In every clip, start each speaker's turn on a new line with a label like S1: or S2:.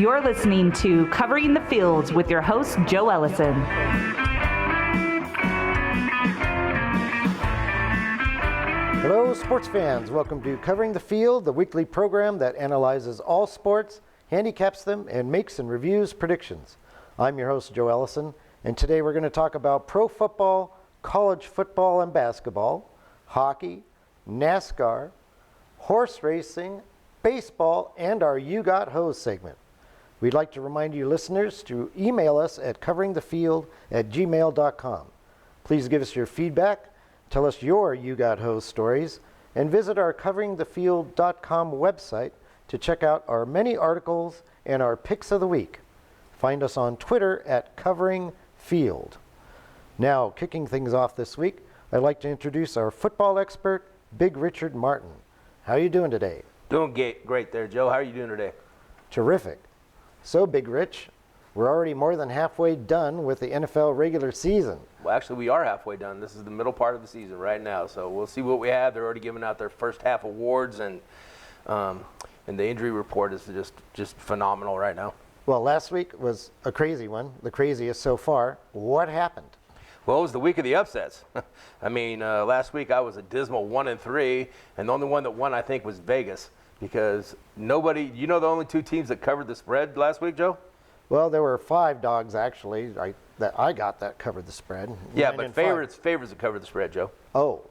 S1: You're listening to Covering the Fields with your host, Joe Ellison.
S2: Hello, sports fans. Welcome to Covering the Field, the weekly program that analyzes all sports, handicaps them, and makes and reviews predictions. I'm your host, Joe Ellison, and today we're going to talk about pro football, college football and basketball, hockey, NASCAR, horse racing, baseball, and our You Got Hose segment. We'd like to remind you listeners to email us at coveringthefield@gmail.com. Please give us your feedback, tell us your You Got Hose stories, and visit our coveringthefield.com website to check out our many articles and our picks of the week. Find us on Twitter at coveringfield. Now, kicking things off this week, I'd like to introduce our football expert, Big Richard Martin. How are you doing today?
S3: Doing great there, Joe. How are you doing today?
S2: Terrific. So, Big Rich, we're already more than halfway done with the NFL regular season.
S3: Well, actually, we are halfway done. This is the middle part of the season right now, so we'll see what we have. They're already giving out their first half awards, and the injury report is just phenomenal right now.
S2: Well, last week was a crazy one, the craziest so far. What happened?
S3: Well, it was the week of the upsets. I mean, last week I was a dismal 1-3, and the only one that won, I think, was Vegas. Because nobody, the only two teams that covered the spread last week, Joe?
S2: Well, there were 5 dogs actually that I got that covered the spread.
S3: Yeah, but favorites that covered the spread, Joe.
S2: Oh,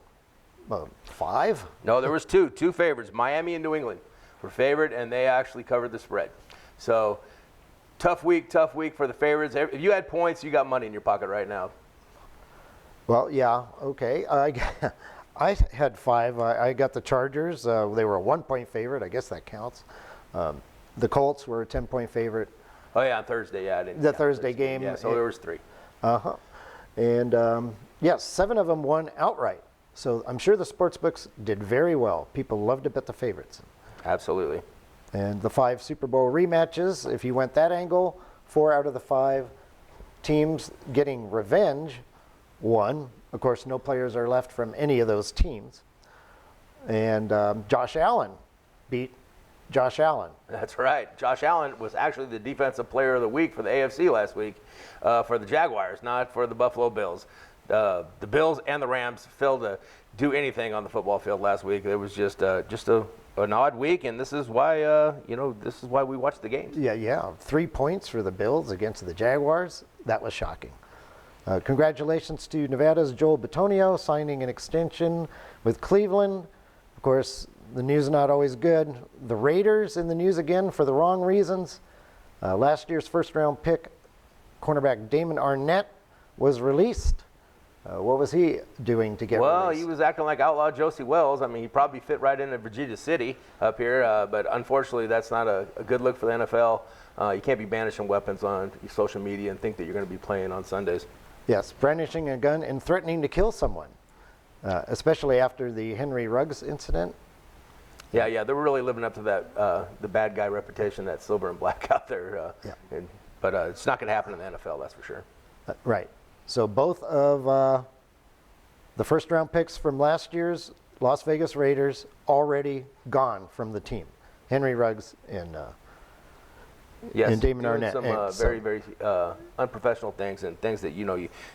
S2: 5?
S3: No, there was two favorites. Miami and New England were favored, and they actually covered the spread. So tough week for the favorites. If you had points, you got money in your pocket right now.
S2: Well, yeah, okay. I had 5. I got the Chargers. They were a 1-point favorite. I guess that counts. The Colts were a 10-point favorite.
S3: Oh, yeah, on Thursday. Yeah,
S2: Thursday game.
S3: Yeah, so there was 3.
S2: Uh-huh. And, yes, 7 of them won outright. So I'm sure the sports books did very well. People love to bet the favorites.
S3: Absolutely.
S2: And the 5 Super Bowl rematches, if you went that angle, 4 out of the 5 teams getting revenge won. Of course, no players are left from any of those teams. And Josh Allen beat Josh Allen.
S3: That's right. Josh Allen was actually the defensive player of the week for the AFC last week for the Jaguars, not for the Buffalo Bills. The Bills and the Rams failed to do anything on the football field last week. It was just an odd week, and this is why we watch the games.
S2: Yeah. 3 points for the Bills against the Jaguars. That was shocking. Congratulations to Nevada's Joel Bitonio signing an extension with Cleveland. Of course, the news is not always good. The Raiders in the news again for the wrong reasons. Last year's first-round pick, cornerback Damon Arnett, was released. What was he doing to get released?
S3: Well, he was acting like outlaw Josie Wells. I mean, he probably fit right into Virginia City up here, but unfortunately that's not a good look for the NFL. You can't be banishing weapons on social media and think that you're going to be playing on Sundays.
S2: Yes, brandishing a gun and threatening to kill someone, especially after the Henry Ruggs incident.
S3: Yeah, they're really living up to that the bad guy reputation, that silver and black out there. But it's not going to happen in the NFL, that's for sure.
S2: Right. So both of the first-round picks from last year's Las Vegas Raiders already gone from the team. Henry Ruggs and Damon Arnett.
S3: Some very, very unprofessional things and things that,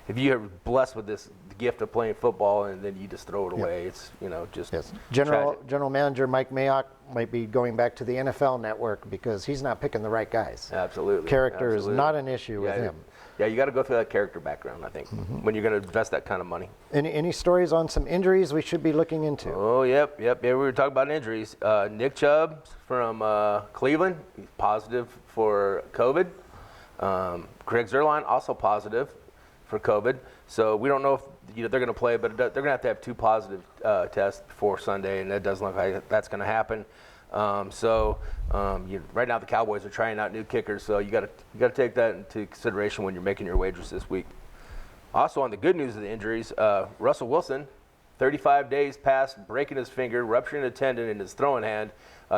S3: if you are blessed with this gift of playing football and then you just throw it away, it's, just
S2: General Manager Mike Mayock might be going back to the NFL Network because he's not picking the right guys.
S3: Absolutely.
S2: Character is not an issue with him.
S3: Yeah, you got to go through that character background, I think, when you're going to invest that kind of money.
S2: Any stories on some injuries we should be looking into?
S3: Oh, yep. Yeah, we were talking about injuries. Nick Chubb from Cleveland, he's positive for COVID. Greg Zuerlein, also positive for COVID. So we don't know if they're going to play, but they're going to have 2 positive tests before Sunday, and that doesn't look like that's going to happen. Right now the Cowboys are trying out new kickers, so you got to take that into consideration when you're making your wagers this week. Also, on the good news of the injuries, Russell Wilson, 35 days past breaking his finger, rupturing a tendon in his throwing hand.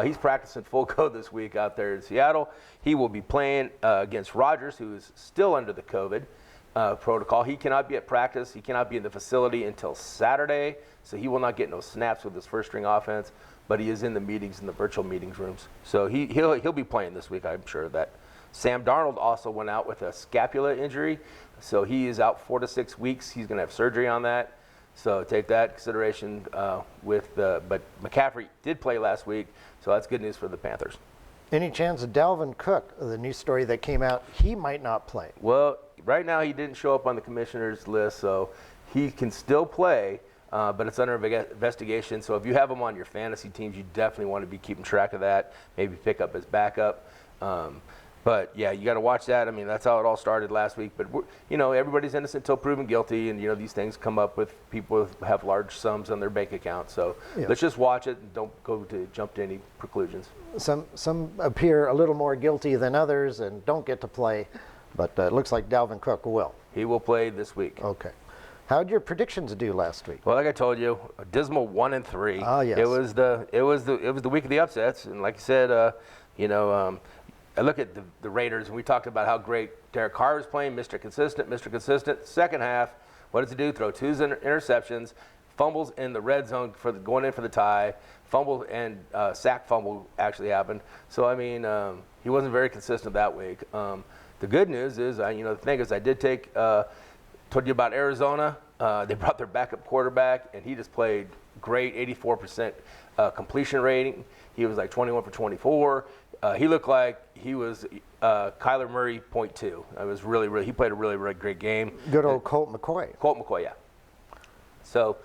S3: He's practicing full go this week out there in Seattle. He will be playing against Rodgers, who is still under the COVID protocol. He cannot be at practice. He cannot be in the facility until Saturday, so he will not get no snaps with his first-string offense. But he is in the meetings, in the virtual meetings rooms. So he'll be playing this week, I'm sure of that. Sam Darnold also went out with a scapula injury, so he is out 4 to 6 weeks. He's going to have surgery on that. So take that into consideration but McCaffrey did play last week, so that's good news for the Panthers.
S2: Any chance of Dalvin Cook, the new story that came out, he might not play?
S3: Well, right now he didn't show up on the commissioner's list, so he can still play, but it's under investigation. So if you have him on your fantasy teams, you definitely want to be keeping track of that, maybe pick up his backup. But yeah, you got to watch that. I mean, that's how it all started last week. But everybody's innocent until proven guilty, and these things come up with people who have large sums on their bank account. So let's just watch it and don't go to jump to any preclusions.
S2: Some appear a little more guilty than others and don't get to play, but it looks like Dalvin Cook will.
S3: He will play this week.
S2: Okay. How'd your predictions do last week?
S3: Well, like I told you, a dismal 1-3.
S2: Oh yes.
S3: It was the week of the upsets, and like you said, I look at the Raiders, and we talked about how great Derek Carr was playing, Mr. Consistent. Second half, what does he do? Throw 2 interceptions, fumbles in the red zone going in for the tie, fumble and sack fumble actually happened. So, I mean, he wasn't very consistent that week. The good news is, the thing is, I did told you about Arizona. They brought their backup quarterback, and he just played great, 84% completion rating. He was like 21 for 24. He looked like he was Kyler Murray 0.2. He played a really, really great game.
S2: Good old Colt McCoy.
S3: Yeah. So,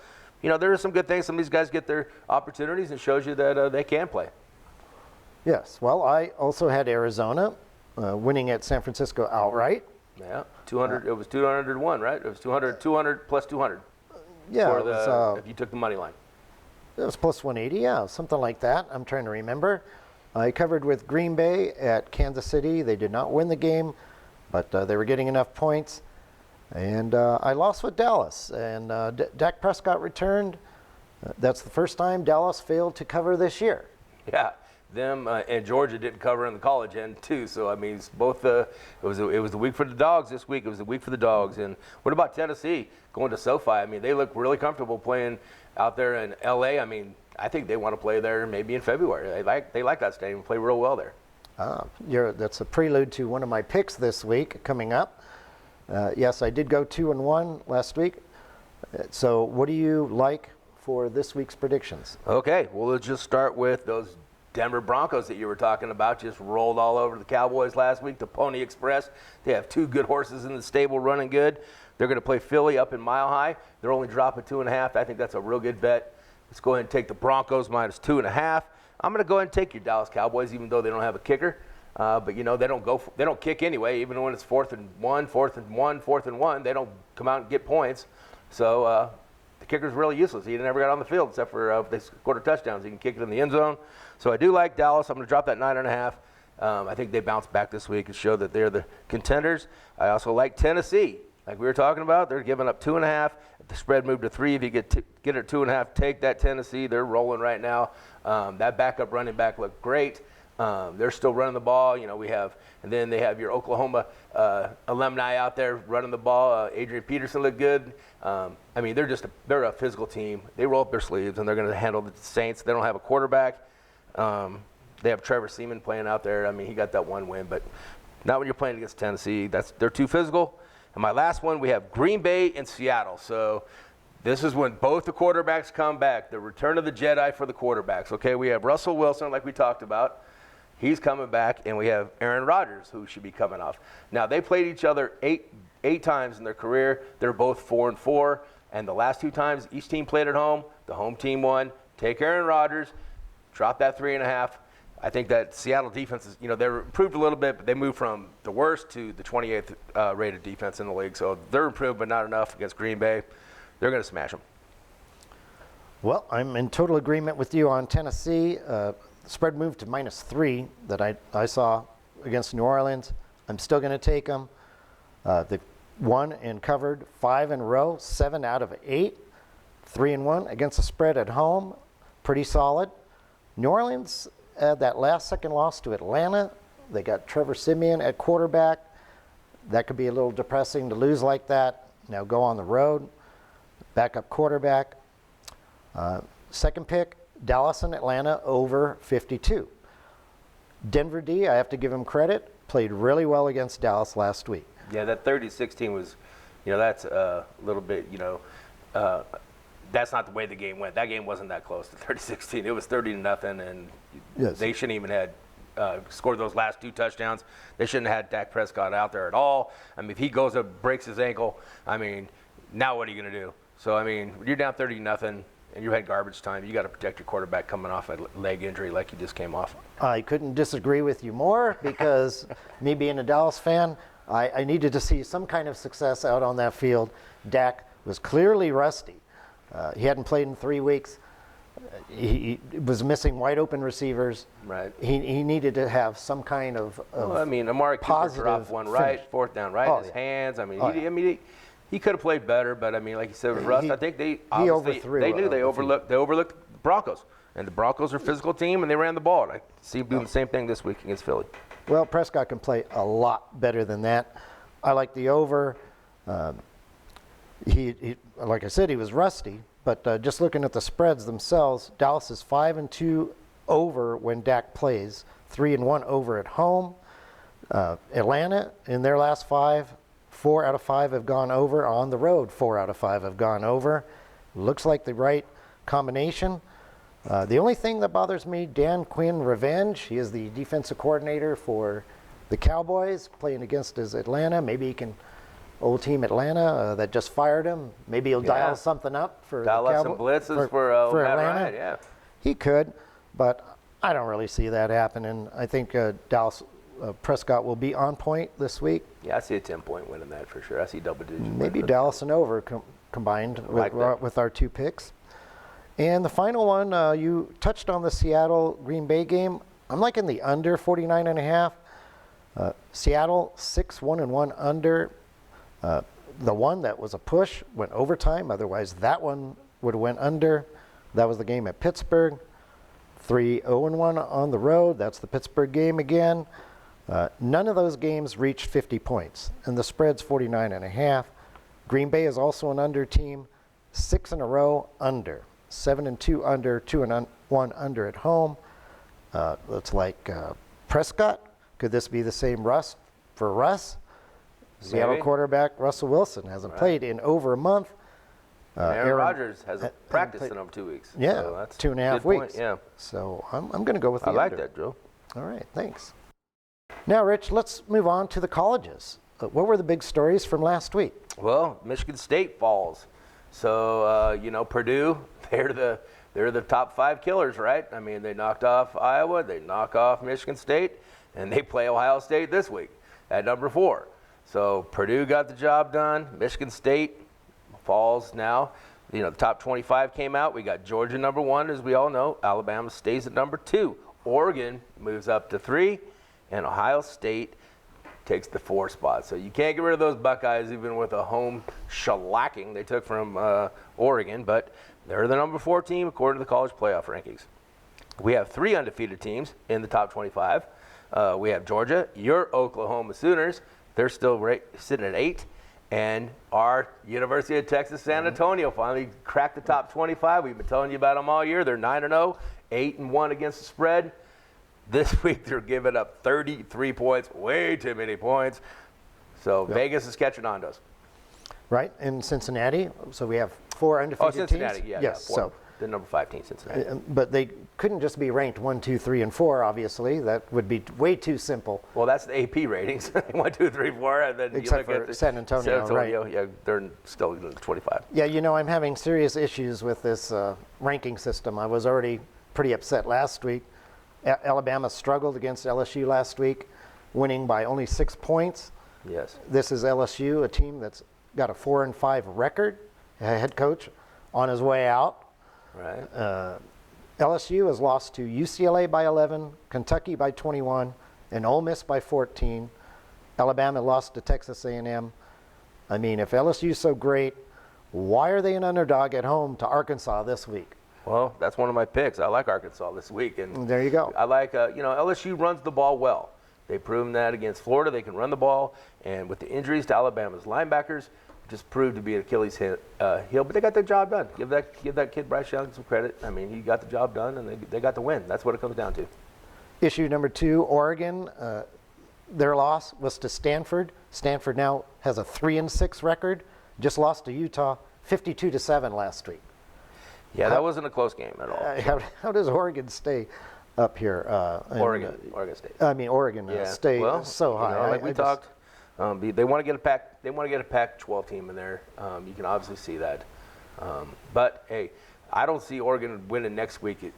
S3: there are some good things. Some of these guys get their opportunities, and shows you that they can play.
S2: Yes. Well, I also had Arizona winning at San Francisco outright.
S3: Yeah. 200. It was 201, right? It was 200 plus 200.
S2: Yeah.
S3: If you took the money line.
S2: It was plus 180. Yeah, something like that. I'm trying to remember. I covered with Green Bay at Kansas City. They did not win the game, but they were getting enough points. And I lost with Dallas. And Dak Prescott returned. That's the first time Dallas failed to cover this year.
S3: Yeah, them and Georgia didn't cover in the college end too. So I mean, it's both. It was the week for the Dogs this week. It was the week for the Dogs. And what about Tennessee going to SoFi? I mean, they look really comfortable playing out there in L.A. I mean, I think they want to play there maybe in February. They like that stadium, play real well there.
S2: That's a prelude to one of my picks this week coming up. Yes, I did go 2-1 last week. So what do you like for this week's predictions?
S3: Okay, well, let's just start with those Denver Broncos that you were talking about. Just rolled all over the Cowboys last week, the Pony Express. They have 2 good horses in the stable running good. They're going to play Philly up in Mile High. They're only dropping 2.5. I think that's a real good bet. Let's go ahead and take the Broncos minus 2.5. I'm going to go ahead and take your Dallas Cowboys, even though they don't have a kicker. But they don't kick anyway, even when it's 4th and 1. They don't come out and get points. So the kicker's really useless. He never got on the field except for if they scored a touchdown. So he can kick it in the end zone. So I do like Dallas. I'm going to drop that 9.5. I think they bounce back this week and show that they're the contenders. I also like Tennessee. Like we were talking about, they're giving up 2.5. If the spread moved to 3, if you get it at 2.5, take that Tennessee. They're rolling right now. That backup running back looked great. They're still running the ball. And then they have your Oklahoma alumni out there running the ball. Adrian Peterson looked good. They're a physical team. They roll up their sleeves and they're going to handle the Saints. They don't have a quarterback. They have Trevor Seaman playing out there. I mean, he got that 1 win, but not when you're playing against Tennessee. They're too physical. And my last one, we have Green Bay and Seattle. So this is when both the quarterbacks come back. The return of the Jedi for the quarterbacks. Okay, we have Russell Wilson, like we talked about. He's coming back, and we have Aaron Rodgers, who should be coming off. Now, they played each other eight times in their career. They're both 4-4, and the last 2 times each team played at home, the home team won. Take Aaron Rodgers, drop that 3.5. I think that Seattle defense is, they're improved a little bit, but they moved from the worst to the 28th rated defense in the league. So they're improved, but not enough against Green Bay. They're going to smash them.
S2: Well, I'm in total agreement with you on Tennessee. Spread moved to -3 that I saw against New Orleans. I'm still going to take them. They won and covered 5 in a row, 7 out of 8, 3-1 against the spread at home. Pretty solid. New Orleans had that last-second loss to Atlanta. They got Trevor Siemian at quarterback. That could be a little depressing to lose like that. Now go on the road, backup quarterback. Second pick, Dallas and Atlanta over 52. Denver D, I have to give him credit. played really well against Dallas last week.
S3: Yeah, that 30-16 was, that's a little bit, that's not the way the game went. That game wasn't that close to 30-16. It was 30-0, and they shouldn't even had scored those last 2 touchdowns. They shouldn't have had Dak Prescott out there at all. I mean, if he goes up, breaks his ankle, now what are you going to do? So, when you're down 30-0 and you had garbage time, you got to protect your quarterback coming off a leg injury like he just came off.
S2: I couldn't disagree with you more because me being a Dallas fan, I needed to see some kind of success out on that field. Dak was clearly rusty. He hadn't played in 3 weeks. He was missing wide open receivers.
S3: Right.
S2: He needed to have some kind of
S3: Amari Cooper dropped one right,
S2: finish.
S3: 4th down right in his hands. He could have played better, but like you said with Russ, I think they
S2: overthrew.
S3: They knew they overlooked the Broncos, and the Broncos are a physical team, and they ran the ball. And I see him doing the same thing this week against Philly.
S2: Well, Prescott can play a lot better than that. I like the over. He like I said, he was rusty, but just looking at the spreads themselves, Dallas is 5-2 over when Dak plays, 3-1 over at home. Atlanta, in their last 5, 4 out of 5 have gone over. On the road, 4 out of 5 have gone over. Looks like the right combination. The only thing that bothers me, Dan Quinn revenge. He is the defensive coordinator for the Cowboys, playing against his Atlanta. Maybe he can, old team Atlanta that just fired him. Maybe he'll dial something up for
S3: dial
S2: the
S3: up some blitzes for
S2: Atlanta.
S3: Ryan, yeah.
S2: He could, but I don't really see that happening. I think Dallas Prescott will be on point this week.
S3: Yeah, I see a 10-point win in that for sure. I see double digits.
S2: Maybe Dallas and over combined with our 2 picks. And the final one, you touched on the Seattle-Green Bay game. I'm liking the under 49.5. Seattle 6-1-1 under. The one that was a push went overtime. Otherwise, that one would have went under. That was the game at Pittsburgh. 3-0-1 on the road. That's the Pittsburgh game again. None of those games reached 50 points, and the spread's 49.5. Green Bay is also an under team, 6 in a row under, 7-2 under, 2-1 under at home. Looks like Prescott. Could this be the same Russ for Russ? Seattle quarterback Russell Wilson hasn't played in over a month.
S3: Aaron Rodgers hasn't practiced in over 2 weeks.
S2: Yeah,
S3: so that's
S2: 2.5 weeks.
S3: Yeah.
S2: So I'm going to go with the
S3: I like
S2: under.
S3: that, Joe.
S2: All right, thanks. Now, Rich, let's move on to the colleges. What were the big stories from last week?
S3: Well, Michigan State falls. So, Purdue, they're the top 5 killers, right? They knocked off Iowa, they knock off Michigan State, and they play Ohio State this week at number 4. So Purdue got the job done. Michigan State falls now. The top 25 came out. We got Georgia number 1, as we all know. Alabama stays at number 2. Oregon moves up to 3, and Ohio State takes the 4 spot. So you can't get rid of those Buckeyes even with a home shellacking they took from Oregon, but they're the number 4 team according to the college playoff rankings. We have 3 undefeated teams in the top 25. We have Georgia, your Oklahoma Sooners. They're still sitting at 8. And our University of Texas San Antonio finally cracked the top 25. We've been telling you about them all year. They're 9-0, 8-1 against the spread. This week they're giving up 33 points, way too many points. So Vegas is catching on to us.
S2: Right, in Cincinnati. So we have 4 undefeated teams.
S3: Cincinnati, yeah.
S2: Yes,
S3: 4.
S2: so
S3: The number 5 team, Cincinnati.
S2: but they couldn't just be ranked 1, 2, 3, and 4. Obviously, that would be way too simple.
S3: Well, that's the AP ratings. 1, 2, 3, 4, and then
S2: Except
S3: you look
S2: for
S3: at
S2: San Antonio, right?
S3: Yeah, they're still in the 25.
S2: Yeah, I'm having serious issues with this ranking system. I was already pretty upset last week. Alabama struggled against LSU last week, winning by only 6 points.
S3: Yes.
S2: This is LSU, a team that's got a 4-5 record. Head coach on his way out.
S3: Right.
S2: LSU has lost to UCLA by 11, Kentucky by 21, and Ole Miss by 14. Alabama lost to Texas A&M. If LSU is so great, why are they an underdog at home to Arkansas this week?
S3: Well, that's one of my picks. I like Arkansas this week, and
S2: there you go.
S3: I like LSU runs the ball well. They've proven that against Florida they can run the ball, and with the injuries to Alabama's linebackers, just proved to be an Achilles heel. But they got the job done. Give that kid Bryce Young some credit. He got the job done, and they got the win. That's what it comes down to.
S2: Issue number 2, Oregon. their loss was to Stanford. Stanford now has a 3-6 record. Just lost to Utah 52-7 last week.
S3: Yeah, that wasn't a close game at all.
S2: How does Oregon stay up here?
S3: Oregon State.
S2: Oregon stay so high.
S3: Like we talked, they want to get a Pac. They want to get a Pac-12 team in there. You can obviously see that. But hey, I don't see Oregon winning next week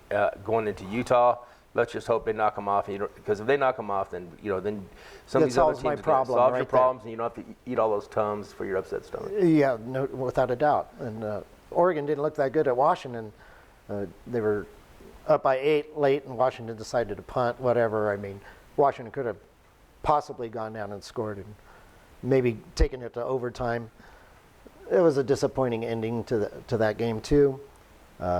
S3: going into Utah. Let's just hope they knock them off. Because if they knock them off, then then some of these other teams solve your problems, and you don't have to eat all those Tums for your upset stomach.
S2: Yeah, no, without a doubt. And Oregon didn't look that good at Washington. They were up by 8 late, and Washington decided to punt. Whatever. I mean, Washington could have possibly gone down and scored, and maybe taken it to overtime. It was a disappointing ending to that game too.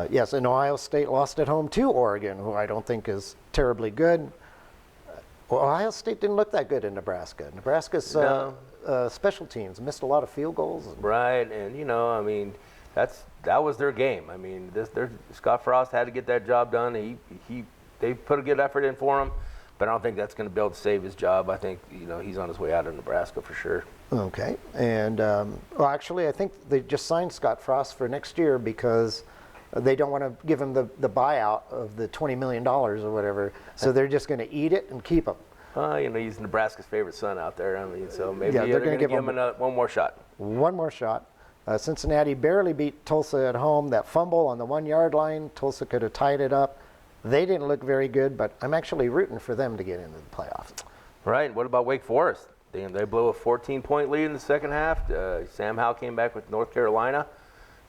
S2: Yes, and Ohio State lost at home to Oregon, who I don't think is terribly good. Ohio State didn't look that good in Nebraska. Nebraska's special teams missed a lot of field goals.
S3: Right, and I mean, that was their game. I mean, Scott Frost had to get that job done. They put a good effort in for him, but I don't think that's going to be able to save his job. I think he's on his way out of Nebraska for sure.
S2: Okay, and actually, I think they just signed Scott Frost for next year because they don't want to give him the buyout of the $20 million or whatever. So they're just going to eat it and keep him.
S3: He's Nebraska's favorite son out there. I mean, so maybe
S2: they're
S3: going to give him one more shot.
S2: One more shot. Cincinnati barely beat Tulsa at home. That fumble on the 1-yard line, Tulsa could have tied it up. They didn't look very good, but I'm actually rooting for them to get into the playoffs. Right.
S3: What about Wake Forest? They blew a 14-point lead in the second half. Sam Howell came back with North Carolina,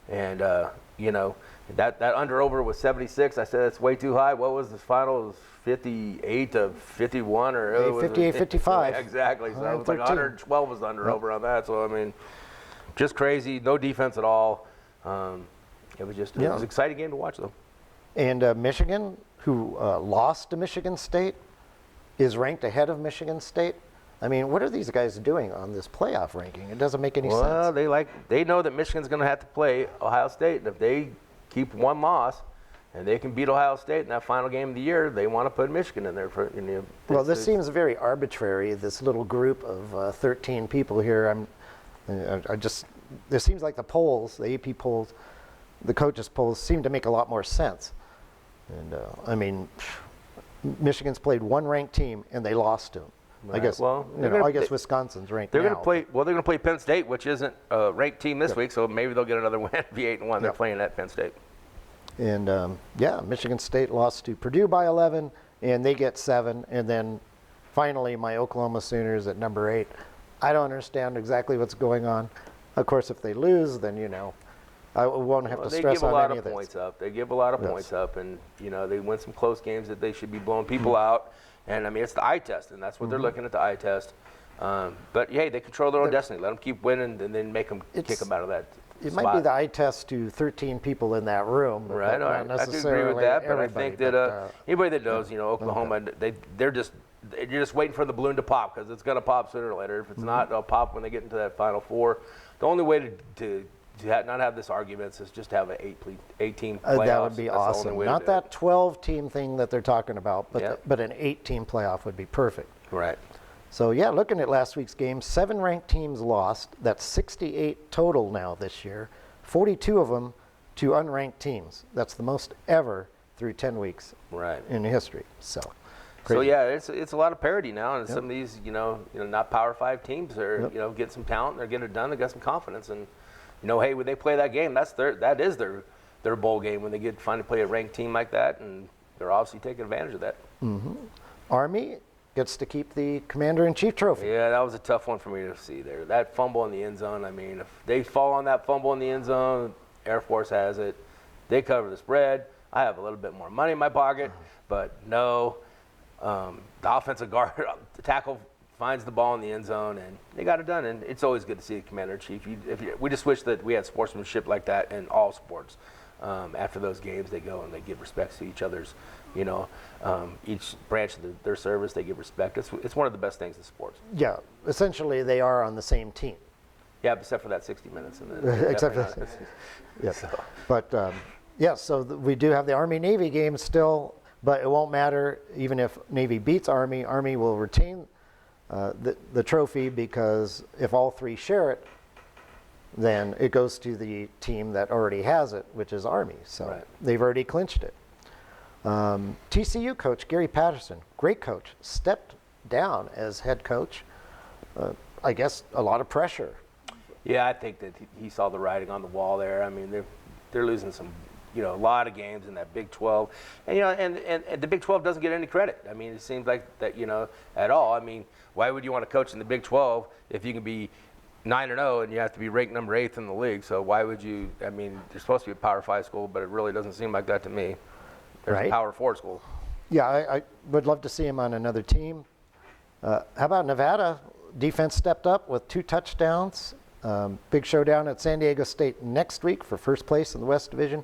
S3: and that under-over was 76. I said that's way too high. What was the final? It was 58-51 or
S2: 58-55.
S3: Exactly. So it was like 112 was the under-over on that. So I mean, just crazy. No defense at all. It was just it was an exciting game to watch though.
S2: And Michigan, who lost to Michigan State, is ranked ahead of Michigan State. I mean, what are these guys doing on this playoff ranking? It doesn't make any sense.
S3: Well, they know that Michigan's going to have to play Ohio State, and if they keep one loss and they can beat Ohio State in that final game of the year, they want to put Michigan in there.
S2: Well, this seems very arbitrary, this little group of 13 people here. It seems like the polls, the AP polls, the coaches' polls seem to make a lot more sense. And, I mean, Michigan's played one ranked team, and they lost to them. Right. I guess Wisconsin's ranked.
S3: They're going to play. Well, they're going to play Penn State, which isn't a ranked team this week, so maybe they'll get another win. Be 8-1. They're playing at Penn State.
S2: And Michigan State lost to Purdue by 11, and they get 7. And then finally, my Oklahoma Sooners at number 8. I don't understand exactly what's going on. Of course, if they lose, then I won't have to stress on any of this.
S3: They give a lot of points up, and they win some close games that they should be blowing people out. And I mean, it's the eye test, and that's what they're looking at, the eye test. But hey, they control their own destiny. Let them keep winning, and then kick them out of that.
S2: It might be the eye test to 13 people in that room,
S3: right?
S2: Not
S3: I do agree with that, but I think that anybody that knows, Oklahoma, you're just waiting for the balloon to pop because it's going to pop sooner or later. If it's not, they'll pop when they get into that Final Four. The only way to not have this arguments is just to have an 8-team playoff.
S2: That would be awesome. Not that 12-team thing that they're talking about, but an 8-team playoff would be perfect.
S3: Right.
S2: So, looking at last week's game, 7 ranked teams lost. That's 68 total now this year, 42 of them to unranked teams. That's the most ever through 10 weeks in history. So
S3: it's a lot of parity now, and some of these, not Power 5 teams are, get some talent, they're getting it done, they got some confidence, and hey, when they play that game, that is their bowl game when they finally play a ranked team like that, and they're obviously taking advantage of that.
S2: Mm-hmm. Army gets to keep the Commander-in-Chief trophy.
S3: Yeah, that was a tough one for me to see there. That fumble in the end zone, I mean, if they fall on that fumble in the end zone, Air Force has it. They cover the spread. I have a little bit more money in my pocket, but no. The offensive guard, the tackle finds the ball in the end zone, and they got it done. And it's always good to see the Commander-in-Chief. We just wish that we had sportsmanship like that in all sports. After those games, they go and they give respect to each other's, each branch of their service, they give respect. It's one of the best things in sports.
S2: Yeah, essentially they are on the same team.
S3: Yeah, except for that 60 minutes.
S2: Except for that. Yes. So. But, so we do have the Army-Navy game still, but it won't matter even if Navy beats Army. Army will retain the trophy, because if all three share it, then it goes to the team that already has it, which is Army. So
S3: Right.
S2: they've already clinched it. TCU coach Gary Patterson, great coach, stepped down as head coach. I guess a lot of pressure.
S3: Yeah, I think that he saw the writing on the wall there. I mean, they're losing some, a lot of games in that Big 12, and and the Big 12 doesn't get any credit. I mean, it seems like that at all. I mean, why would you want to coach in the Big 12 if you can be 9-0 and you have to be ranked number 8 in the league? So why would you? I mean, they're supposed to be a Power 5 school, but it really doesn't seem like that to me. There's
S2: Right.
S3: a Power 4 school.
S2: Yeah, I would love to see him on another team. How about Nevada? Defense stepped up with 2 touchdowns. Big showdown at San Diego State next week for first place in the West Division.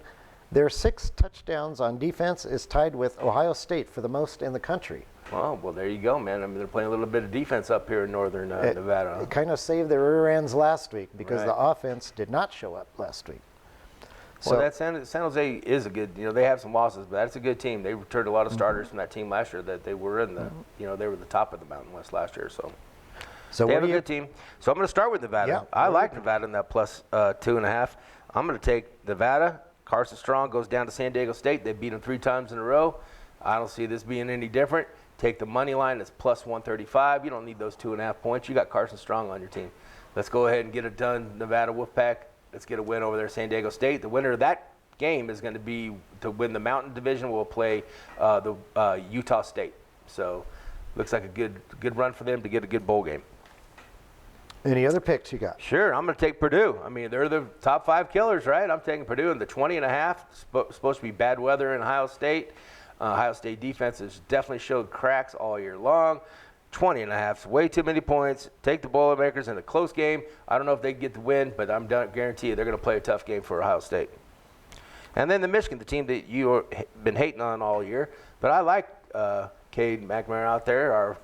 S2: Their 6 touchdowns on defense is tied with Ohio State for the most in the country.
S3: Well, there you go, man. I mean, they're playing a little bit of defense up here in northern Nevada.
S2: It kind of saved their rear ends last week because
S3: Right.
S2: the offense did not show up last week.
S3: Well, that San Jose is a good, they have some losses, but that's a good team. They returned a lot of starters from that team last year that they were in the, they were the top of the Mountain West last year. So they have a good team. So I'm going to start with Nevada.
S2: Yeah,
S3: I like Nevada in that plus 2.5. I'm going to take Nevada. Carson Strong goes down to San Diego State. They beat them 3 times in a row. I don't see this being any different. Take the money line. It's plus 135. You don't need those 2.5 points. You got Carson Strong on your team. Let's go ahead and get it done, Nevada Wolfpack. Let's get a win over there, San Diego State. The winner of that game is going to be to win the Mountain Division. Will play the Utah State. So looks like a good run for them to get a good bowl game.
S2: Any other picks you got?
S3: Sure, I'm going to take Purdue. I mean, they're the top 5 killers, right? I'm taking Purdue in the 20.5. Supposed to be bad weather in Ohio State. Ohio State defense has definitely showed cracks all year long. 20.5 is way too many points. Take the Boilermakers in a close game. I don't know if they get the win, but I'm guarantee you they're going to play a tough game for Ohio State. And then the Michigan, the team that you've been hating on all year. But I like Cade McNamara out there,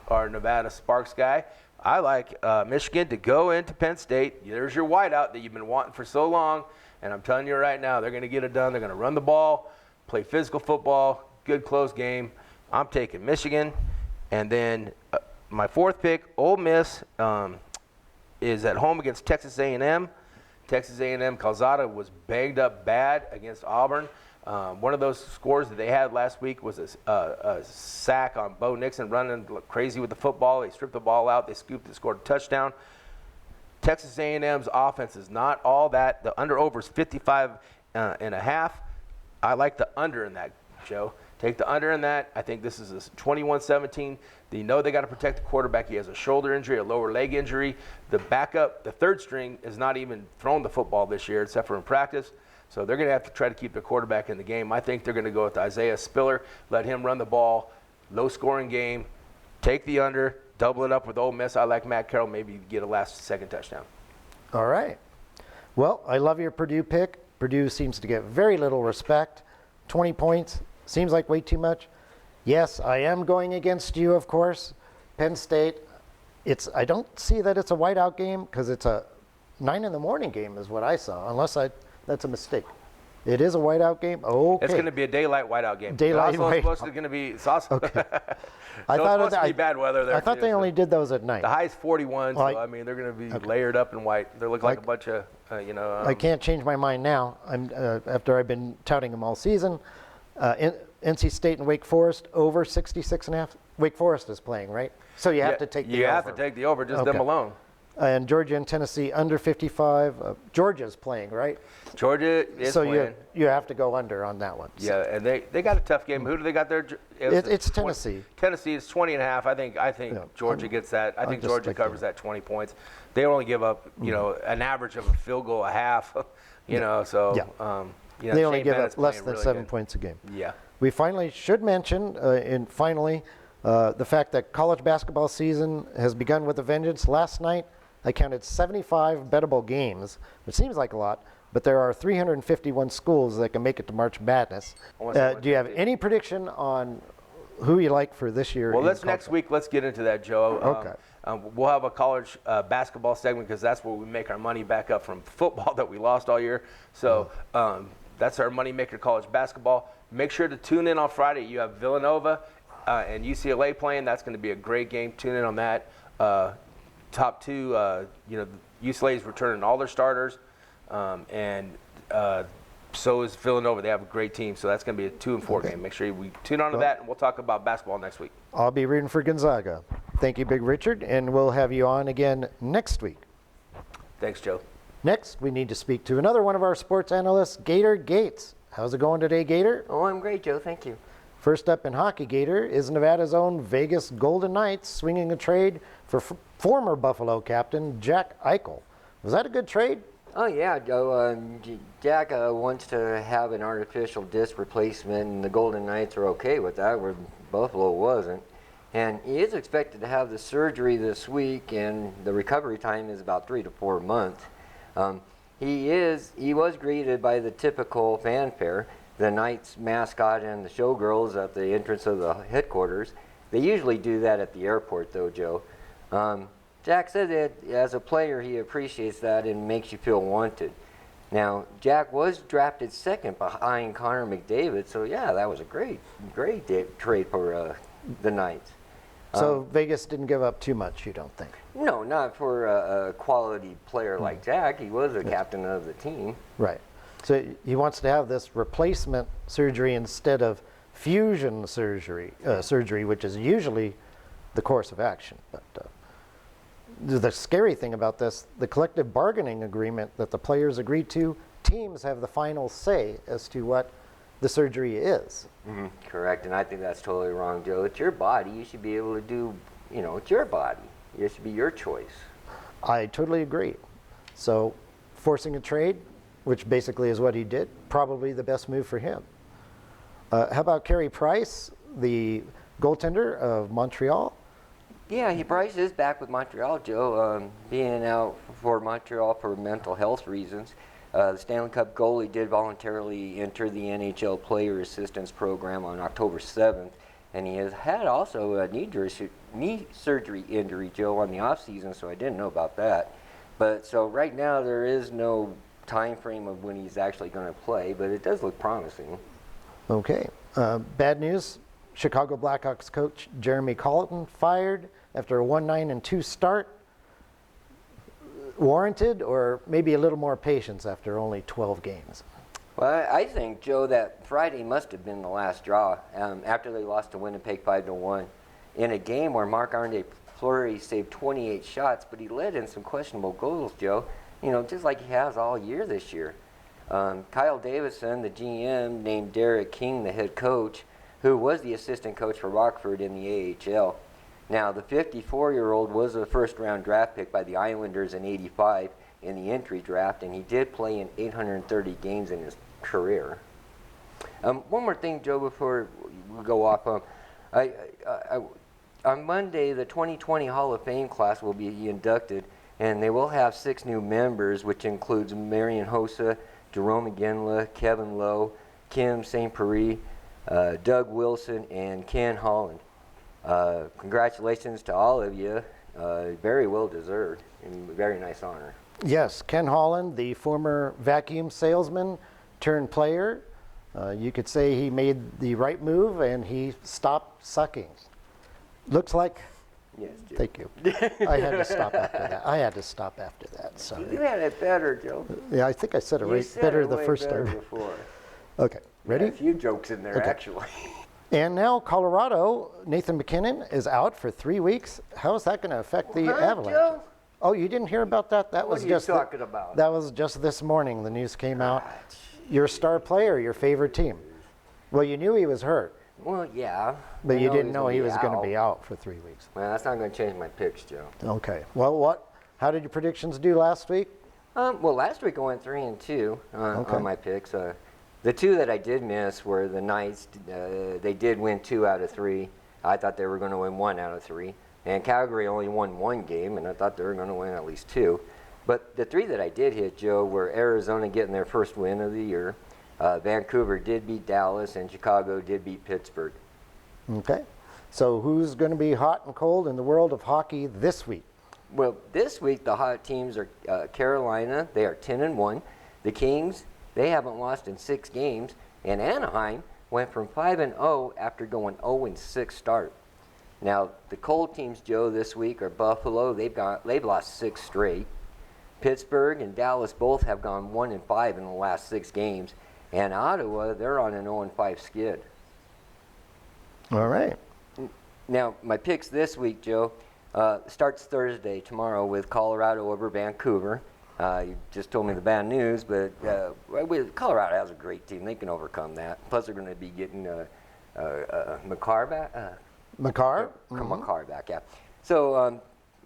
S3: our Nevada Sparks guy. I like Michigan to go into Penn State. There's your whiteout that you've been wanting for so long. And I'm telling you right now, they're going to get it done. They're going to run the ball, play physical football, good close game. I'm taking Michigan. And then my 4th pick, Ole Miss, is at home against Texas A&M. Texas A&M, Calzada was banged up bad against Auburn. One of those scores that they had last week was a sack on Bo Nixon running crazy with the football. They stripped the ball out. They scooped and scored a touchdown. Texas A&M's offense is not all that. The under-over is 55.5. I like the under in that, Joe. Take the under in that. I think this is a 21-17. They know they got to protect the quarterback. He has a shoulder injury, a lower leg injury. The backup, the 3rd string, is not even thrown the football this year except for in practice. So they're going to have to try to keep the quarterback in the game. I think they're going to go with Isaiah Spiller, let him run the ball, low-scoring game, take the under, double it up with Ole Miss. I like Matt Carroll, maybe get a last-second touchdown.
S2: All right. Well, I love your Purdue pick. Purdue seems to get very little respect. 20 points seems like way too much. Yes, I am going against you, of course. Penn State. I don't see that it's a whiteout game because it's a 9 in the morning game is what I saw, unless that's a mistake. It is a whiteout game? Okay.
S3: It's going to be a daylight whiteout game.
S2: Daylight
S3: It's also
S2: whiteout.
S3: supposed to be sauce.
S2: Okay.
S3: So it's supposed to be bad weather there.
S2: I thought they only did those at night.
S3: The high is 41,
S2: Well,
S3: so I mean they're going to be layered up in white. They look like a bunch of,
S2: I can't change my mind now. After I've been touting them all season. NC State and Wake Forest over 66.5. Wake Forest is playing, right? So you have to take the over.
S3: You have to take the over, just them alone.
S2: And Georgia and Tennessee under 55. Georgia's playing, right?
S3: Georgia is playing.
S2: So you have to go under on that one.
S3: Yeah, and they got a tough game. Who do they got there?
S2: It's Tennessee.
S3: Tennessee is 20.5. I think Georgia gets that. I think Georgia covers that 20 points. They only give up, an average of a field goal a half. So
S2: they only
S3: Shane
S2: give
S3: Bennett's
S2: up less
S3: playing
S2: than
S3: really
S2: 7
S3: good.
S2: points a game.
S3: Yeah.
S2: We finally should mention, the fact that college basketball season has begun with a vengeance. Last night, I counted 75 bettable games, which seems like a lot, but there are 351 schools that can make it to March Madness. Do you have any prediction on who you like for this year?
S3: Well, next week, let's get into that, Joe.
S2: Okay.
S3: We'll have a college basketball segment because that's where we make our money back up from football that we lost all year. So that's our moneymaker, college basketball. Make sure to tune in on Friday. You have Villanova and UCLA playing. That's going to be a great game. Tune in on that. top two, UCLA's returning all their starters, and so is Villanova. They have a great team, so that's going to be a 2-4 game. Make sure we tune on to that, and we'll talk about basketball next week.
S2: I'll be rooting for Gonzaga. Thank you, Big Richard, and we'll have you on again next week.
S3: Thanks, Joe.
S2: Next, we need to speak to another one of our sports analysts, Gator Gates. How's it going today, Gator?
S4: Oh, I'm great, Joe. Thank you.
S2: First up in hockey, Gator, is Nevada's own Vegas Golden Knights swinging a trade for former Buffalo captain Jack Eichel. Was that a good trade?
S4: Oh, yeah, Joe. Jack wants to have an artificial disc replacement, and the Golden Knights are okay with that, where Buffalo wasn't. And he is expected to have the surgery this week, and the recovery time is about 3 to 4 months. He was greeted by the typical fanfare. The Knights mascot and the showgirls at the entrance of the headquarters. They usually do that at the airport, though, Joe. Jack said that as a player, he appreciates that and makes you feel wanted. Now, Jack was drafted second behind Connor McDavid, so yeah, that was a great trade for the Knights.
S2: So Vegas didn't give up too much, you don't think?
S4: No, not for a quality player like Jack. He was a captain of the team.
S2: Right. So he wants to have this replacement surgery instead of fusion surgery, which is usually the course of action. But the scary thing about this, the collective bargaining agreement that the players agreed to, teams have the final say as to what the surgery is.
S4: Mm-hmm. Correct, and I think that's totally wrong, Joe. It's your body. You should be able to do, it's your body. It should be your choice.
S2: I totally agree. So forcing a trade, which basically is what he did, probably the best move for him. How about Carey Price, the goaltender of Montreal?
S4: Yeah, Bryce is back with Montreal, Joe, being out for Montreal for mental health reasons. The Stanley Cup goalie did voluntarily enter the NHL Player Assistance Program on October 7th, and he has had also a knee surgery injury, Joe, on the offseason, so I didn't know about that. But so right now there is no time frame of when he's actually going to play, but it does look promising.
S2: Okay. Bad news, Chicago Blackhawks coach Jeremy Colleton fired after a 1-9-2 start. Warranted, or maybe a little more patience after only 12 games?
S4: Well, I think, Joe, that Friday must have been the last straw after they lost to Winnipeg 5-1 in a game where Marc-Andre Fleury saved 28 shots, but he led in some questionable goals, Joe, just like he has all year this year. Kyle Davison, the GM, named Derek King the head coach, who was the assistant coach for Rockford in the AHL. Now, the 54-year-old was a first-round draft pick by the Islanders in '85 in the entry draft, and he did play in 830 games in his career. One more thing, Joe, before we go off. On Monday, the 2020 Hall of Fame class will be inducted, and they will have 6 new members, which includes Marian Hossa, Jerome Iginla, Kevin Lowe, Kim St. Prix, Doug Wilson, and Ken Holland. Congratulations to all of you. Very well deserved and very nice honor.
S2: Yes, Ken Holland, the former vacuum salesman turned player. You could say he made the right move and he stopped sucking. Looks like.
S4: Yes, Joe.
S2: Thank you. I had to stop after that. So.
S4: You had it better, Joe.
S2: Yeah, I think I said it
S4: You
S2: right
S4: said
S2: better
S4: it
S2: the
S4: way
S2: first
S4: better
S2: time.
S4: Before.
S2: Okay, ready?
S4: A few jokes in there,
S2: Okay.
S4: actually.
S2: And now Colorado, Nathan McKinnon is out for 3 weeks. How is that going to affect the Avalanche?
S4: Joe?
S2: Oh, you didn't hear about that? That
S4: What
S2: was
S4: are you
S2: just
S4: talking about?
S2: That was just this morning. The news came out. Your star player, your favorite team. Well, you knew he was hurt,
S4: Well, yeah.
S2: but
S4: I
S2: you didn't
S4: he's
S2: know
S4: gonna
S2: he
S4: be
S2: was going to
S4: out.
S2: be out for 3 weeks.
S4: Well, that's not going to change my picks, Joe.
S2: Okay. Well, how did your predictions do last week?
S4: Well, last week I went 3-2 on my picks. The 2 that I did miss were the Knights. They did win 2 out of 3. I thought they were going to win 1 out of 3. And Calgary only won 1 game, and I thought they were going to win at least 2. But the 3 that I did hit, Joe, were Arizona getting their first win of the year. Vancouver did beat Dallas, and Chicago did beat Pittsburgh.
S2: Okay. So who's going to be hot and cold in the world of hockey this week?
S4: Well, this week the hot teams are Carolina. They are 10-1. The Kings, they haven't lost in 6 games. And Anaheim went from 5-0 after going 0-6 start. Now, the cold teams, Joe, this week are Buffalo. They've lost 6 straight. Pittsburgh and Dallas both have gone 1-5 in the last 6 games. And Ottawa, they're on an 0-5 skid.
S2: All right.
S4: Now, my picks this week, Joe, starts Thursday, tomorrow, with Colorado over Vancouver. You just told me the bad news, but Colorado has a great team. They can overcome that. Plus, they're going to be getting McCarr back.
S2: McCarr?
S4: McCarr back, yeah. So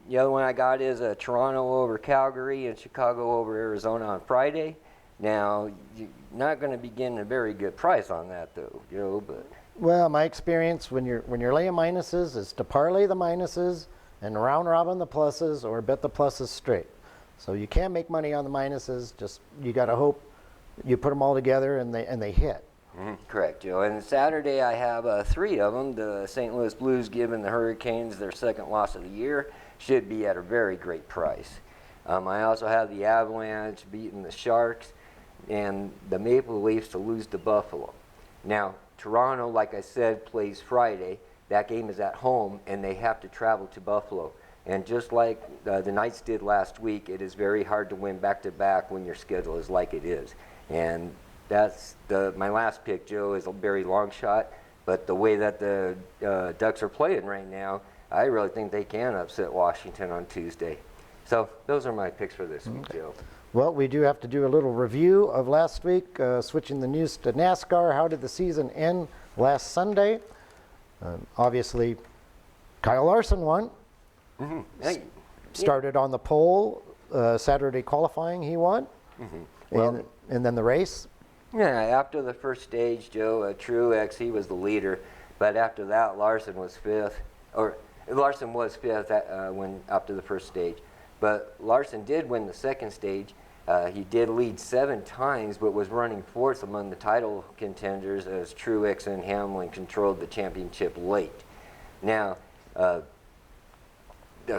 S4: the other one I got is Toronto over Calgary and Chicago over Arizona on Friday. Now, you're not going to be getting a very good price on that, though, Joe, but...
S2: Well, my experience when you're laying minuses is to parlay the minuses and round robin the pluses or bet the pluses straight. So you can't make money on the minuses. Just you got to hope you put them all together and they hit.
S4: Correct, Joe. And Saturday I have 3 of them. The St. Louis Blues giving the Hurricanes their 2nd loss of the year should be at a very great price. I also have the Avalanche beating the Sharks and the Maple Leafs to lose to Buffalo. Now, Toronto, like I said, plays Friday. That game is at home, and they have to travel to Buffalo. And just like the Knights did last week, it is very hard to win back-to-back when your schedule is like it is. And that's my last pick, Joe, is a very long shot. But the way that the Ducks are playing right now, I really think they can upset Washington on Tuesday. So those are my picks for this week, Joe.
S2: Well, we do have to do a little review of last week, switching the news to NASCAR. How did the season end last Sunday? Obviously, Kyle Larson won. Started on the pole. Saturday qualifying, he won.
S4: Well,
S2: and then the race.
S4: Yeah, after the first stage, Joe, Truex, he was the leader. But after that, Larson was 5th. Larson was 5th when after the first stage. But Larson did win the 2nd stage. He did lead 7 times, but was running 4th among the title contenders as Truex and Hamlin controlled the championship late. Now, the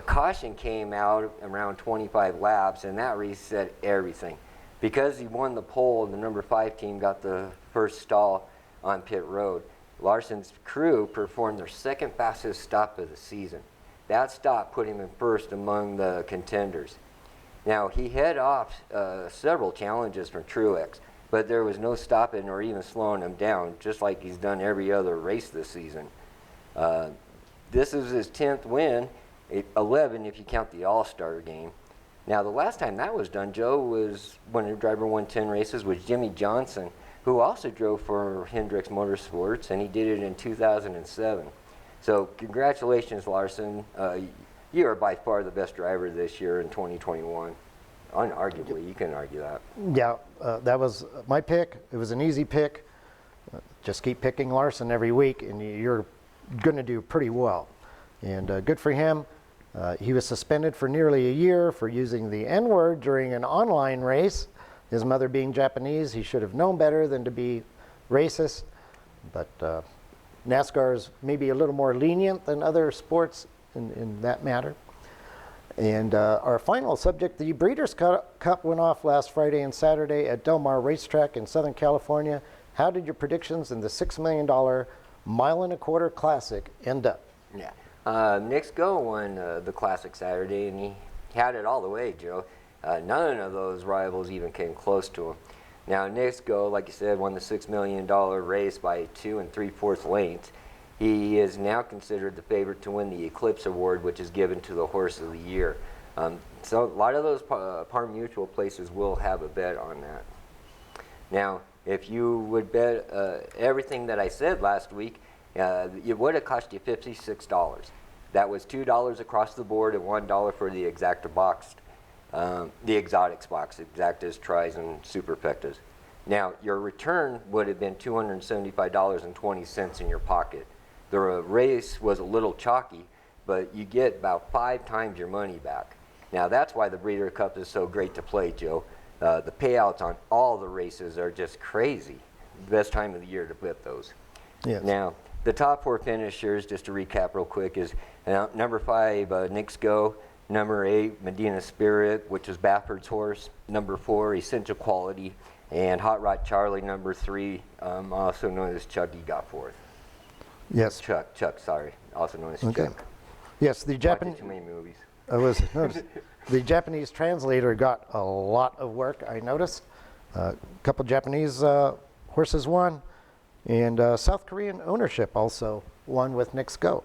S4: caution came out around 25 laps, and that reset everything. Because he won the pole, the number 5 team got the first stall on pit road. Larson's crew performed their 2nd fastest stop of the season. That stop put him in 1st among the contenders. Now, he head off several challenges from Truex, but there was no stopping or even slowing him down, just like he's done every other race this season. This is his 10th win, 11 if you count the All-Star game. Now, the last time that was done, Joe, was when a driver won 10 races, was Jimmy Johnson, who also drove for Hendricks Motorsports, and he did it in 2007. So congratulations, Larson. You are by far the best driver this year in 2021. Unarguably, you can argue that.
S2: Yeah, that was my pick. It was an easy pick. Just keep picking Larson every week, and you're going to do pretty well. And good for him. He was suspended for nearly a year for using the N-word during an online race. His mother being Japanese, he should have known better than to be racist. But NASCAR is maybe a little more lenient than other sports in that matter. And our final subject, the Breeders' Cup went off last Friday and Saturday at Del Mar Racetrack in Southern California. How did your predictions in the $6 million mile and a quarter classic end up?
S4: Yeah. Nick's Go won the Classic Saturday, and he had it all the way, Joe. None of those rivals even came close to him. Now, Nick's Go, like you said, won the $6 million race by 2 3/4 lengths. He is now considered the favorite to win the Eclipse Award, which is given to the Horse of the Year. So a lot of those Par Mutual places will have a bet on that. Now, if you would bet everything that I said last week, it would have cost you $56. That was $2 across the board and $1 for the Exacta box, the Exotics box, Exactas, Tris, and Superfectas. Now, your return would have been $275.20 in your pocket. The race was a little chalky, but you get about 5 times your money back. Now, that's why the Breeder Cup is so great to play, Joe. The payouts on all the races are just crazy. The best time of the year to bet those.
S2: Yes.
S4: Now, the top 4 finishers, just to recap real quick, is number 5, Nick's Go. Number 8, Medina Spirit, which is Bafford's horse. Number 4, Essential Quality. And Hot Rod Charlie, number 3, also known as Chucky, got 4th.
S2: Yes.
S4: Chuck, sorry. also known as
S2: Okay.
S4: Chuck.
S2: Yes, the
S4: Watching
S2: Japanese.
S4: too many movies.
S2: The Japanese translator got a lot of work, I noticed. A couple Japanese horses won, and South Korean ownership also won with Nick's Go.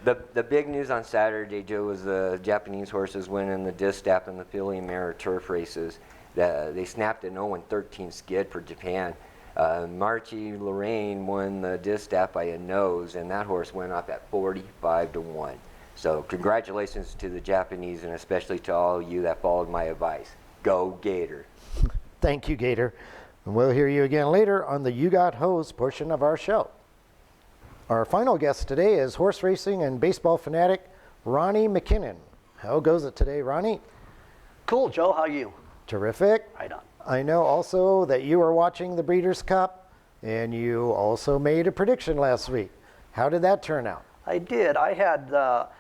S4: The big news on Saturday, Joe, was the Japanese horses winning the distaff and the filly mare turf races. They snapped an 0-13 skid for Japan. Marchi Lorraine won the distaff by a nose, and that horse went off at 45-1. So congratulations to the Japanese, and especially to all you that followed my advice. Go Gator.
S2: Thank you, Gator. And we'll hear you again later on the You Got Hosed portion of our show. Our final guest today is horse racing and baseball fanatic Ronnie Mckinnon. How goes it today, Ronnie?
S5: Cool, Joe. How are you?
S2: Terrific.
S5: Right on.
S2: I know also that you were watching the Breeders' Cup, and you also made a prediction last week. How did that turn out?
S5: I did. I had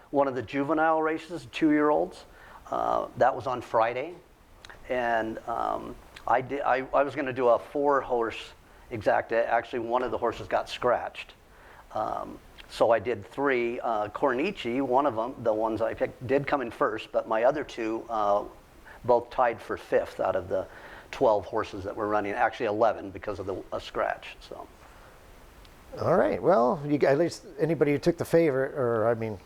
S5: one of the juvenile races, 2-year-olds. That was on Friday, and I was going to do a 4-horse exact. Actually, one of the horses got scratched. So I did 3. Cornici, one of them, the ones I picked, did come in first, but my other 2 both tied for 5th out of the 12 horses that were running. Actually 11 because of a scratch. So.
S2: All right. Well, at least anybody who took the favorite, or I mean,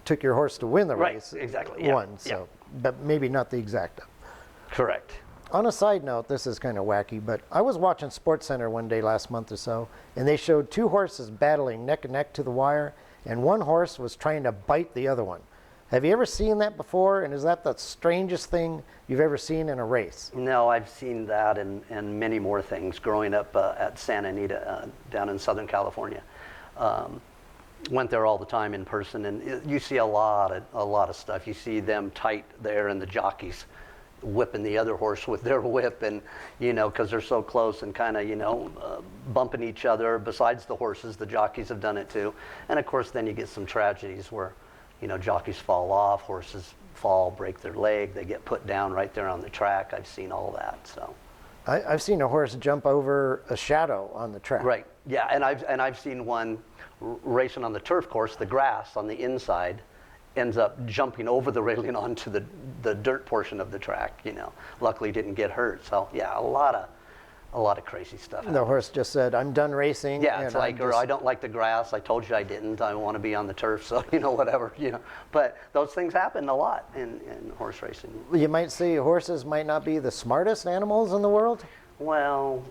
S2: took your horse to win the race,
S5: exactly. Yeah.
S2: won. So, but maybe not the exact.
S5: Correct.
S2: On a side note, this is kind of wacky, but I was watching SportsCenter one day last month or so, and they showed 2 horses battling neck and neck to the wire, and one horse was trying to bite the other one. Have you ever seen that before? And is that the strangest thing you've ever seen in a race?
S5: No, I've seen that and many more things growing up at Santa Anita down in Southern California. Went there all the time in person, and you see a lot of stuff. You see them tight there, and the jockeys whipping the other horse with their whip, and because they're so close, and kind of bumping each other. Besides the horses, the jockeys have done it too, and of course then you get some tragedies where jockeys fall off, horses fall, break their leg, they get put down right there on the track. I've seen all that. So
S2: I've seen a horse jump over a shadow on the track.
S5: right, yeah, and I've seen one racing on the turf course. The grass on the inside ends up jumping over the railing onto the dirt portion of the track. Luckily didn't get hurt. So yeah, a lot of crazy stuff.
S2: The horse just said, "I'm done racing."
S5: Yeah, it's like, or I don't like the grass. I told you I didn't. I want to be on the turf. So whatever. But those things happen a lot in horse racing.
S2: You might say horses might not be the smartest animals in the world.
S5: Well,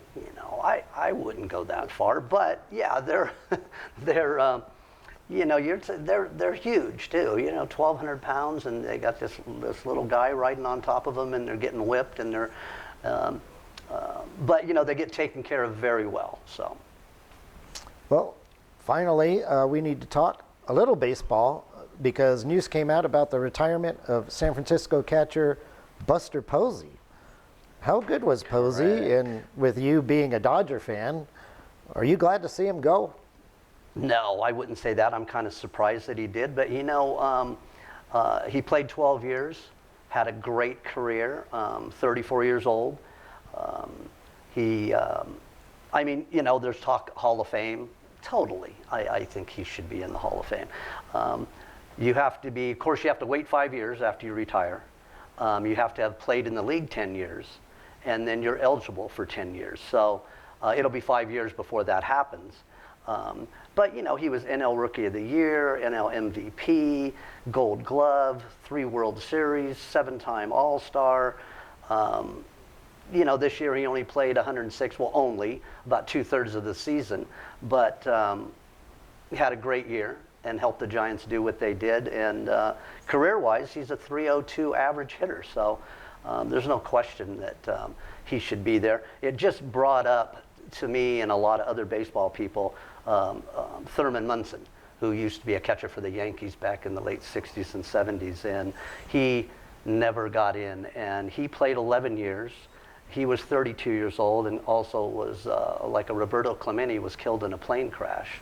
S5: I wouldn't go that far. But yeah, they're they're huge too. 1,200 pounds, and they got this little guy riding on top of them, and they're getting whipped, and they're. But they get taken care of very well. So.
S2: Well, finally, we need to talk a little baseball because news came out about the retirement of San Francisco catcher Buster Posey. How good was Posey?
S4: Correct.
S2: And with you being a Dodger fan, are you glad to see him go?
S5: No, I wouldn't say that. I'm kind of surprised that he did. But he played 12 years, had a great career. 34 years old. There's talk Hall of Fame. Totally, I think he should be in the Hall of Fame. You have to wait 5 years after you retire. You have to have played in the league 10 years, and then you're eligible for 10 years. So it'll be 5 years before that happens. But he was NL Rookie of the Year, NL MVP, Gold Glove, 3 World Series, 7-time All-Star. This year he only played 106, only about 2/3 of the season, but he had a great year and helped the Giants do what they did. And career-wise, he's a .302 average hitter, so there's no question that he should be there. It just brought up to me and a lot of other baseball people Thurman Munson, who used to be a catcher for the Yankees back in the late 60s and 70s, and he never got in, and he played 11 years. He was 32 years old, and also was like a Roberto Clemente, was killed in a plane crash.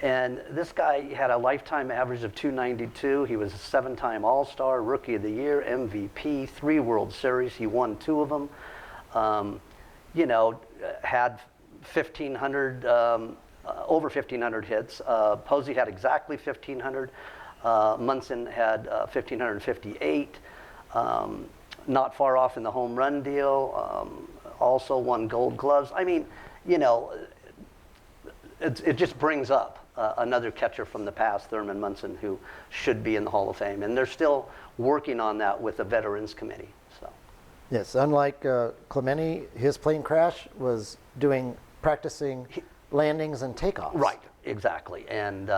S5: And this guy had a lifetime average of .292. He was a 7-time All-Star, Rookie of the Year, MVP, 3 World Series. He won 2 of them. Had 1,500 over 1,500 hits. Posey had exactly 1,500. Munson had 1,558. Not far off in the home run deal. Also won Gold Gloves. I mean, you know, it just brings up another catcher from the past, Thurman Munson, who should be in the Hall of Fame. And they're still working on that with the Veterans Committee. So.
S2: Yes, unlike Clemente, his plane crash was practicing landings and takeoffs.
S5: Right, exactly. And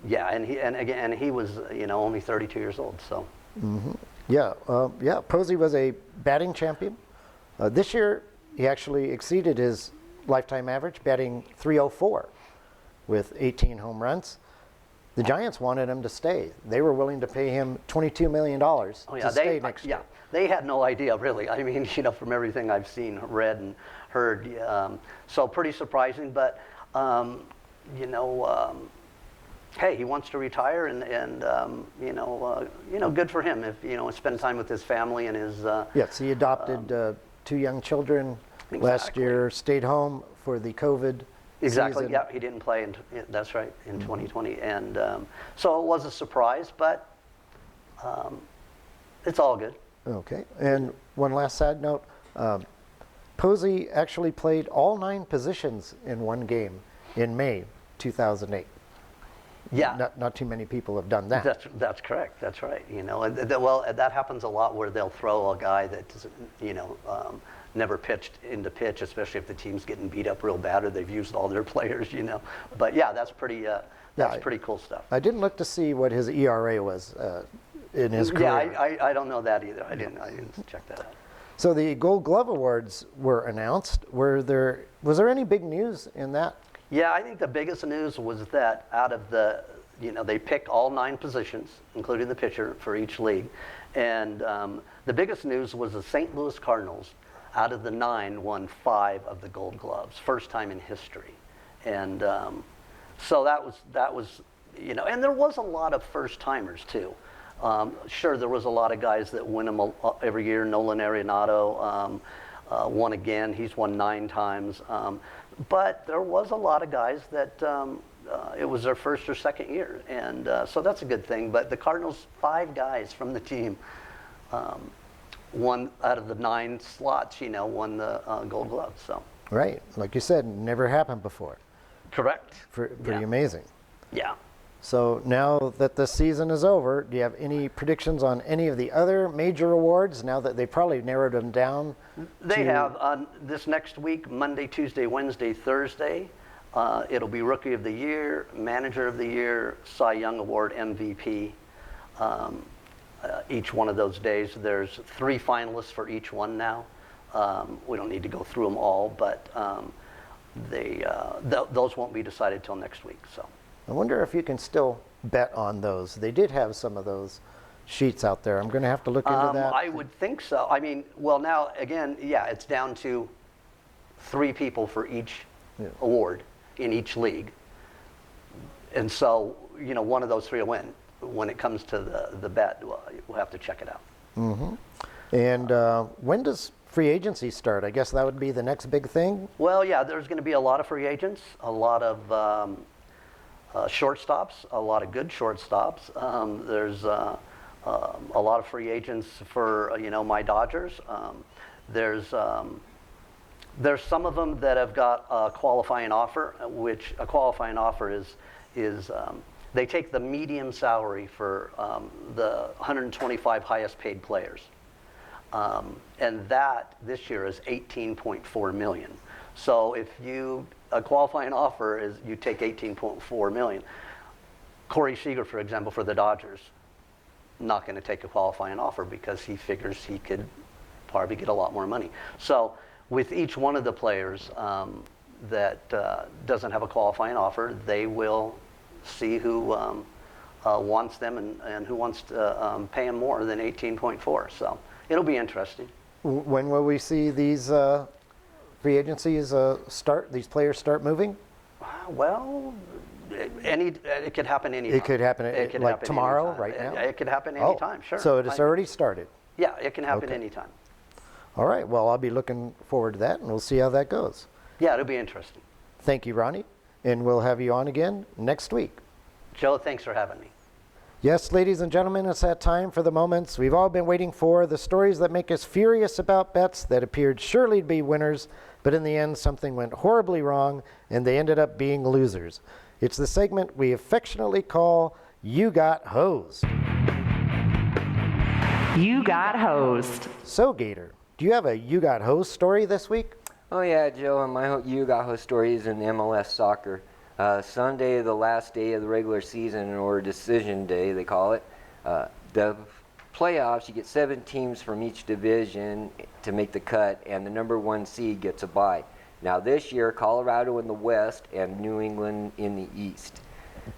S5: yeah, and he was, you know, only 32 years old. So.
S2: Mm-hmm. Yeah, Posey was a batting champion. This year, he actually exceeded his lifetime average, batting .304 with 18 home runs. The Giants wanted him to stay. They were willing to pay him $22 million to stay next year.
S5: Yeah, they had no idea, really. I mean, you know, from everything I've seen, read, and heard. So pretty surprising, but, you know, hey, he wants to retire, and you know, good for him. If, you know, spend time with his family and his.
S2: Yes, he adopted 2 young children last year. Stayed home for the COVID.
S5: Exactly.
S2: season.
S5: Yeah, he didn't play. That's right, in 2020, and so it was a surprise, but it's all good.
S2: Okay. And one last side note: Posey actually played all 9 positions in one game in May 2008.
S5: Yeah.
S2: Not too many people have done that.
S5: That's correct. That's right. You know, and that happens a lot where they'll throw a guy that doesn't, you know, never pitched into pitch, especially if the team's getting beat up real bad or they've used all their players. You know, but yeah, that's pretty pretty cool stuff.
S2: I didn't look to see what his ERA was in his career.
S5: Yeah, I don't know that either. I didn't check that out.
S2: So the Gold Glove Awards were announced. Was there any big news in that?
S5: Yeah, I think the biggest news was that out of the, you know, they pick all 9 positions, including the pitcher, for each league. And the biggest news was the St. Louis Cardinals, out of the 9, won 5 of the Gold Gloves, first time in history. And so that was, you know, and there was a lot of first timers too. Sure, there was a lot of guys that win them every year. Nolan Arenado won again. He's won 9 times. But there was a lot of guys that it was their first or second year, and so that's a good thing. But the Cardinals, 5 guys from the team, won out of the 9 slots, you know, won the Gold Glove. So
S2: Right, like you said, never happened before.
S5: correct.
S2: Pretty amazing.
S5: Yeah.
S2: So now that the season is over, do you have any predictions on any of the other major awards now that they probably narrowed them down?
S5: They have this next week, Monday, Tuesday, Wednesday, Thursday. It'll be Rookie of the Year, Manager of the Year, Cy Young Award, MVP. Each one of those days, there's 3 finalists for each one now. We don't need to go through them all, but those won't be decided till next week. So.
S2: I wonder if you can still bet on those. They did have some of those sheets out there. I'm going to have to look into that.
S5: I would think so. I mean, well, now, again, yeah, it's down to 3 people for each award in each league. And so, you know, one of those 3 will win. When it comes to the bet, we'll have to check it out.
S2: Mm-hmm. And when does free agency start? I guess that would be the next big thing.
S5: Well, yeah, there's going to be a lot of free agents, a lot of shortstops, a lot of good shortstops. There's a lot of free agents for, you know, my Dodgers. There's some of them that have got a qualifying offer, which a qualifying offer is they take the median salary for the 125 highest paid players. And that this year is $18.4 million. So if a qualifying offer is you take $18.4 million. Corey Seager, for example, for the Dodgers, not going to take a qualifying offer because he figures he could probably get a lot more money. So with each one of the players that doesn't have a qualifying offer, they will see who wants them and who wants to pay them more than 18.4. So it'll be interesting.
S2: When will we see these free agencies start? These players start moving?
S5: Well, it could happen anytime.
S2: It could happen like tomorrow,
S5: anytime.
S2: right now?
S5: It could happen anytime, sure.
S2: So it has already started?
S5: Yeah, it can happen
S2: Okay.
S5: anytime.
S2: All right, well, I'll be looking forward to that, and we'll see how that goes.
S5: Yeah, it'll be interesting.
S2: Thank you, Ronnie. and we'll have you on again next week.
S5: Joe, thanks for having me.
S2: Yes, ladies and gentlemen, it's that time for the moments we've all been waiting for, the stories that make us furious about bets that appeared surely to be winners, but in the end something went horribly wrong and they ended up being losers. It's the segment we affectionately call You Got Hosed.
S1: You got hosed.
S2: So, Gator, do you have a You Got Hosed story this week?
S4: Oh yeah, Joe, and my You Got Host story is in MLS soccer. Sunday, the last day of the regular season, or decision day, they call it. The playoffs, you get 7 teams from each division to make the cut, and the number 1 seed gets a bye. Now this year, Colorado in the West and New England in the East.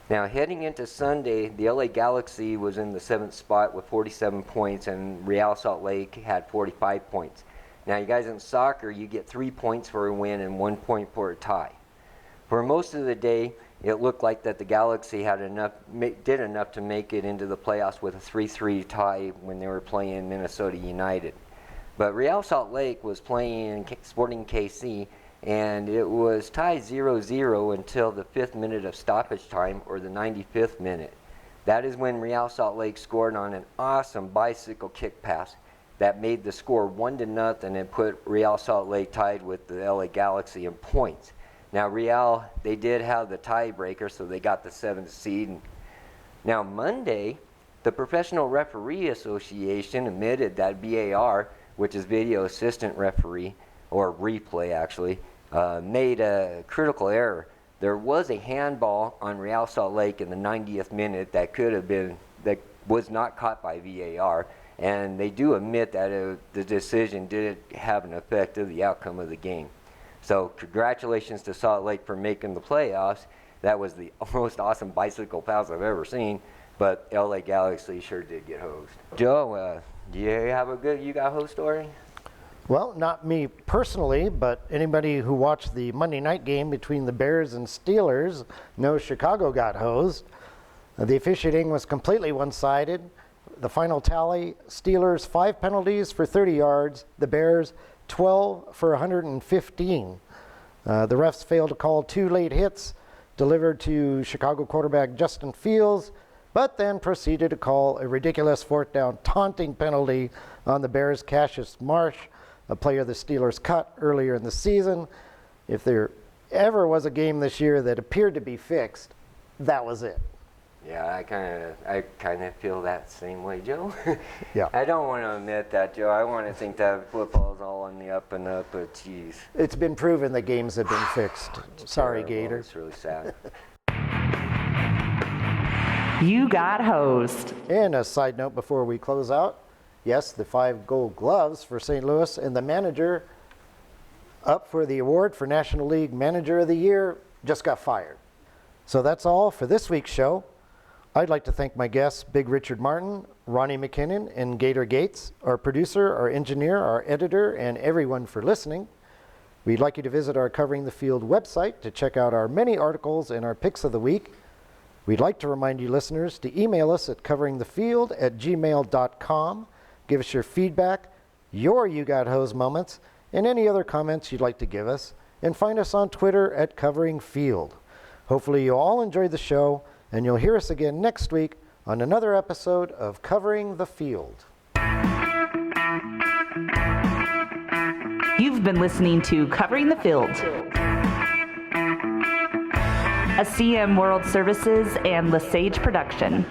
S4: Now heading into Sunday, the LA Galaxy was in the 7th spot with 47 points, and Real Salt Lake had 45 points. Now you guys, in soccer, you get 3 points for a win and 1 point for a tie. For most of the day, it looked like that the Galaxy had did enough to make it into the playoffs with a 3-3 tie when they were playing Minnesota United. But Real Salt Lake was playing Sporting KC, and it was tied 0-0 until the 5th minute of stoppage time, or the 95th minute. That is when Real Salt Lake scored on an awesome bicycle kick pass that made the score 1-0 and put Real Salt Lake tied with the LA Galaxy in points. Now Real, they did have the tiebreaker, so they got the 7th seed. Now Monday, the Professional Referee Association admitted that VAR, which is Video Assistant Referee, or replay actually, made a critical error. There was a handball on Real Salt Lake in the 90th minute that was not caught by VAR, and they do admit that the decision did have an effect of the outcome of the game. So congratulations to Salt Lake for making the playoffs. That was the most awesome bicycle pass I've ever seen, but LA Galaxy sure did get hosed. Joe, do you have a good You Got Hosed story?
S2: Well, not me personally, but anybody who watched the Monday night game between the Bears and Steelers knows Chicago got hosed. The officiating was completely one-sided. The final tally, Steelers 5 penalties for 30 yards, the Bears 12 for 115. The refs failed to call 2 late hits delivered to Chicago quarterback Justin Fields, but then proceeded to call a ridiculous 4th down taunting penalty on the Bears' Cassius Marsh, a player the Steelers cut earlier in the season. If there ever was a game this year that appeared to be fixed, that was it.
S4: Yeah, I kind of feel that same way, Joe.
S2: Yeah.
S4: I don't want to admit that, Joe. I want to think that football's all on the up and up, but geez.
S2: It's been proven that games have been fixed. Sorry,
S4: Terrible.
S2: Gator.
S4: It's really sad.
S1: You got hosed.
S2: And a side note before we close out, yes, the 5 gold gloves for St. Louis, and the manager up for the award for National League Manager of the Year just got fired. So that's all for this week's show. I'd like to thank my guests, Big Richard Martin, Ronnie McKinnon, and Gator Gates, our producer, our engineer, our editor, and everyone for listening. We'd like you to visit our Covering the Field website to check out our many articles and our picks of the week. We'd like to remind you listeners to email us at coveringthefield@gmail.com. Give us your feedback, your You Got Hosed moments, and any other comments you'd like to give us. And find us on Twitter at Covering Field. Hopefully you all enjoyed the show, and you'll hear us again next week on another episode of Covering the Field.
S1: You've been listening to Covering the Field, a CM World Services and Lesage production.